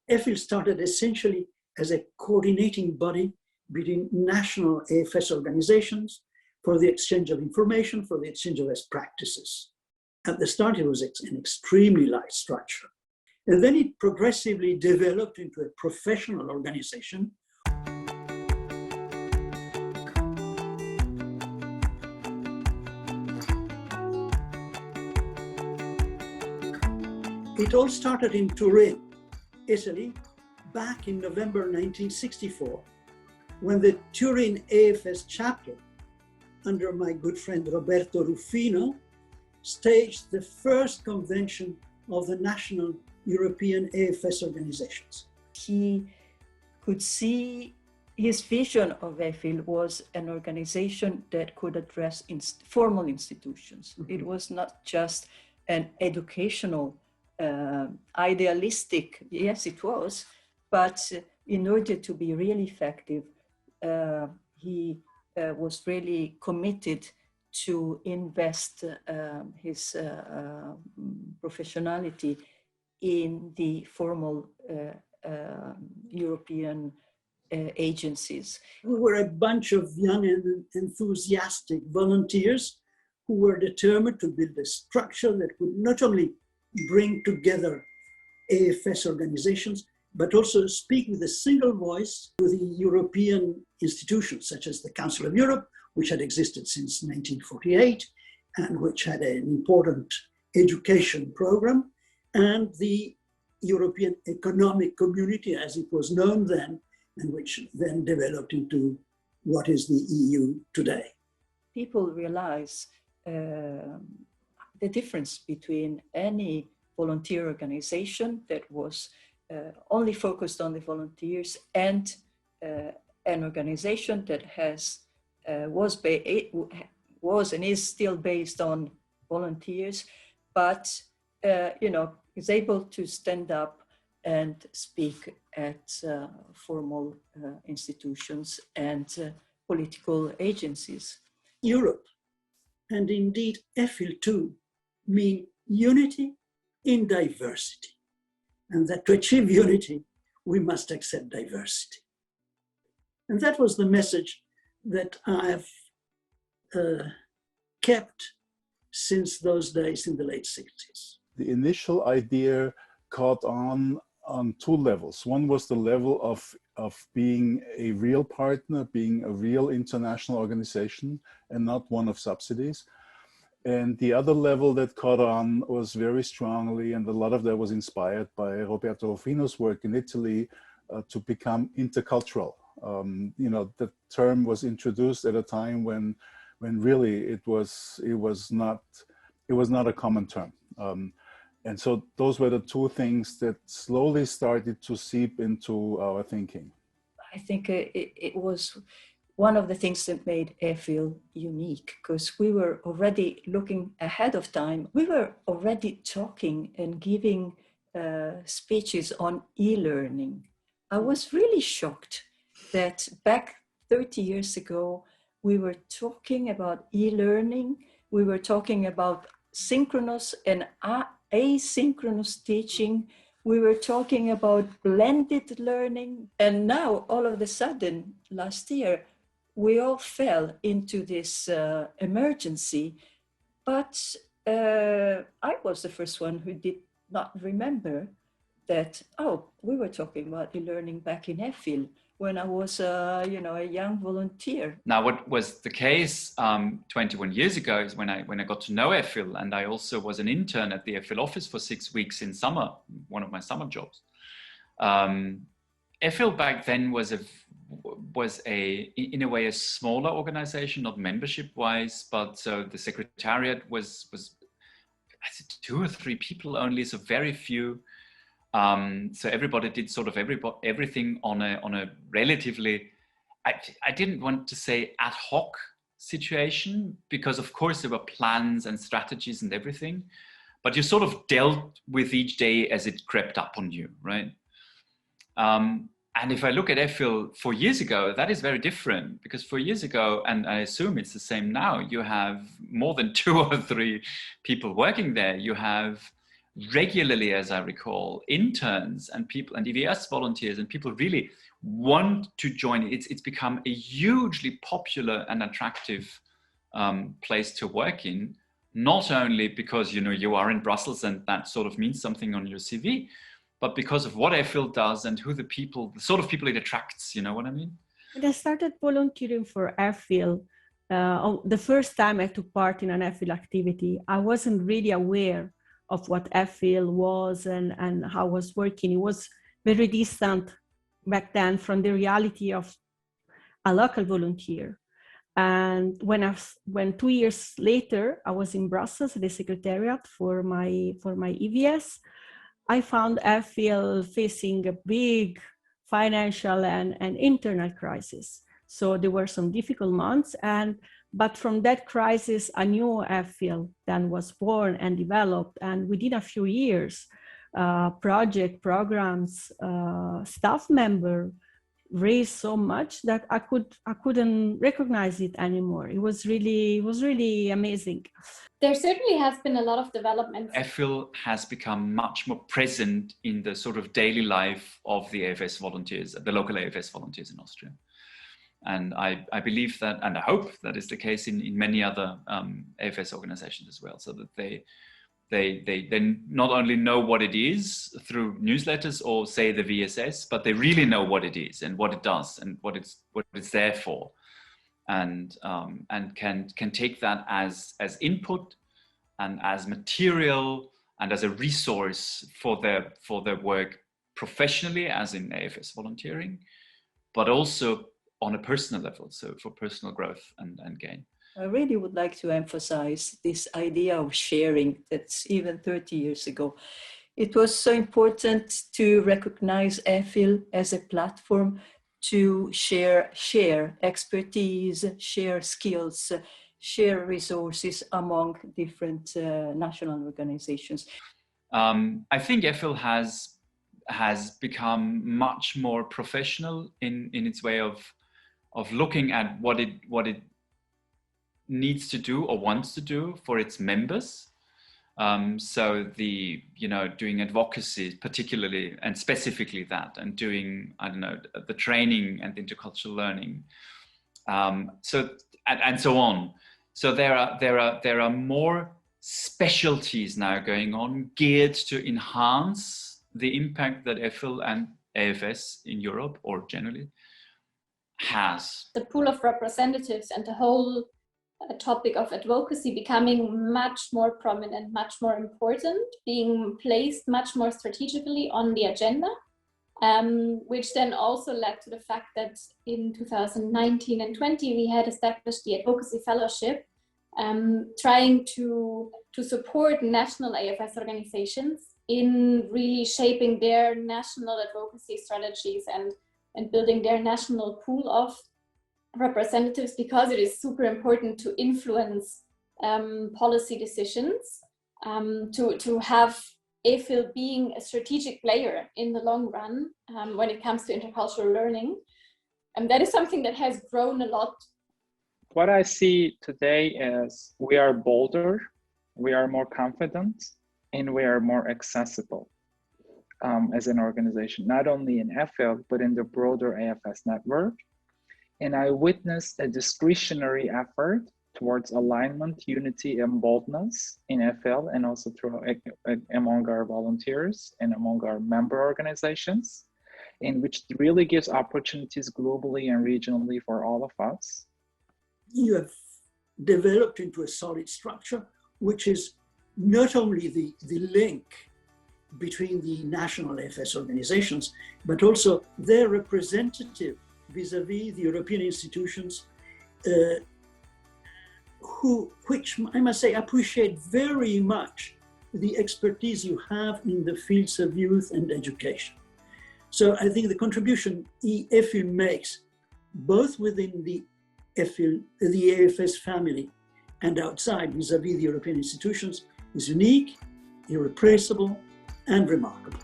EFIL started essentially as a coordinating body between national AFS organizations for the exchange of information, for the exchange of best practices. At the start, it was an extremely light structure. And then it progressively developed into a professional organization. It all started in Turin, Italy, back in November 1964, when the Turin AFS chapter, under my good friend Roberto Ruffino, staged the first convention of the national European AFS organizations. He could see his vision of EFIL was an organization that could address formal institutions. Mm-hmm. It was not just an educational, idealistic, yes, it was, but in order to be really effective, he was really committed to invest his professionality in the formal European agencies. We were a bunch of young and enthusiastic volunteers who were determined to build a structure that would not only bring together AFS organizations, but also speak with a single voice to the European institutions, such as the Council of Europe, which had existed since 1948, and which had an important education program, and the European Economic Community, as it was known then, and which then developed into what is the EU today. People realize the difference between any volunteer organization that was only focused on the volunteers and an organization that was and is still based on volunteers, but is able to stand up and speak at formal institutions and political agencies. Europe, and indeed EFIL too, mean unity in diversity. And that to achieve unity, we must accept diversity. And that was the message that I've kept since those days in the late 60s. The initial idea caught on two levels. One was the level of being a real partner, being a real international organization, and not one of subsidies. And the other level that caught on was very strongly, and a lot of that was inspired by Roberto Ruffino's work in Italy, to become intercultural. The term was introduced at a time when really it was not a common term. And so those were the two things that slowly started to seep into our thinking. I think it was one of the things that made EFIL unique, because we were already looking ahead of time. We were already talking and giving speeches on e-learning. I was really shocked that back 30 years ago, we were talking about e-learning. We were talking about synchronous and asynchronous teaching. We were talking about blended learning. And now, all of a sudden, last year, we all fell into this emergency. But I was the first one who did not remember that, we were talking about e-learning back in EFIL when I was a young volunteer. Now, what was the case 21 years ago is when I got to know EFIL, and I also was an intern at the EFIL office for 6 weeks in summer, one of my summer jobs. EFIL back then was in a way a smaller organization, not membership wise, but so the secretariat was 2 or 3 people only, so very few. So everybody did sort of everything on a relatively, I didn't want to say ad hoc situation, because of course there were plans and strategies and everything, but you sort of dealt with each day as it crept up on you, right? And if I look at EFIL 4 years ago, that is very different, because 4 years ago, and I assume it's the same now, you have more than 2 or 3 people working there. You have regularly, as I recall, interns and people and EVS volunteers and people really want to join. It's become a hugely popular and attractive place to work in, not only because, you know, you are in Brussels and that sort of means something on your CV, but because of what EFIL does and who the sort of people it attracts, you know what I mean? When I started volunteering for EFIL, the first time I took part in an EFIL activity, I wasn't really aware of what EFIL was and how it was working. It was very distant back then from the reality of a local volunteer. And when 2 years later, I was in Brussels at the Secretariat for my EVS, I found EFIL facing a big financial and internal crisis. So there were some difficult months, but from that crisis, a new EFIL then was born and developed. And within a few years, programs, staff member raised so much that I couldn't recognize it anymore. It was really amazing. There certainly has been a lot of development. EFIL has become much more present in the sort of daily life of the AFS volunteers, the local AFS volunteers in Austria. And I believe that, and I hope that is the case in many other AFS organizations as well, so that they not only know what it is through newsletters or say the VSS, but they really know what it is and what it does and what it's there for, and can take that as input and as material and as a resource for their work professionally, as in AFS volunteering, but also on a personal level, so for personal growth and gain. I really would like to emphasize this idea of sharing that's even 30 years ago. It was so important to recognize EFIL as a platform to share expertise, share skills, share resources among different national organizations. I think EFIL has become much more professional in its way of looking at what it needs to do or wants to do for its members. So doing advocacy, particularly and specifically that, and doing, I don't know, the training and intercultural learning, and so on. So there are more specialties now going on geared to enhance the impact that EFIL and AFS in Europe or generally has. The pool of representatives and the whole topic of advocacy becoming much more prominent, much more important, being placed much more strategically on the agenda, which then also led to the fact that in 2019 and 20 we had established the Advocacy Fellowship, trying to support national AFS organizations in really shaping their national advocacy strategies and building their national pool of representatives, because it is super important to influence policy decisions, to have EFIL being a strategic player in the long run when it comes to intercultural learning. And that is something that has grown a lot. What I see today is we are bolder, we are more confident, and we are more accessible as an organization, not only in EFIL, but in the broader AFS network. And I witnessed a discretionary effort towards alignment, unity, and boldness in EFIL, and also among our volunteers and among our member organizations, in which really gives opportunities globally and regionally for all of us. You have developed into a solid structure, which is not only the link between the national AFS organizations, but also their representative vis-a-vis the European institutions, which I must say appreciate very much the expertise you have in the fields of youth and education. So I think the contribution EFIL makes, both within the AFS family and outside vis-a-vis the European institutions, is unique, irreplaceable, and remarkable.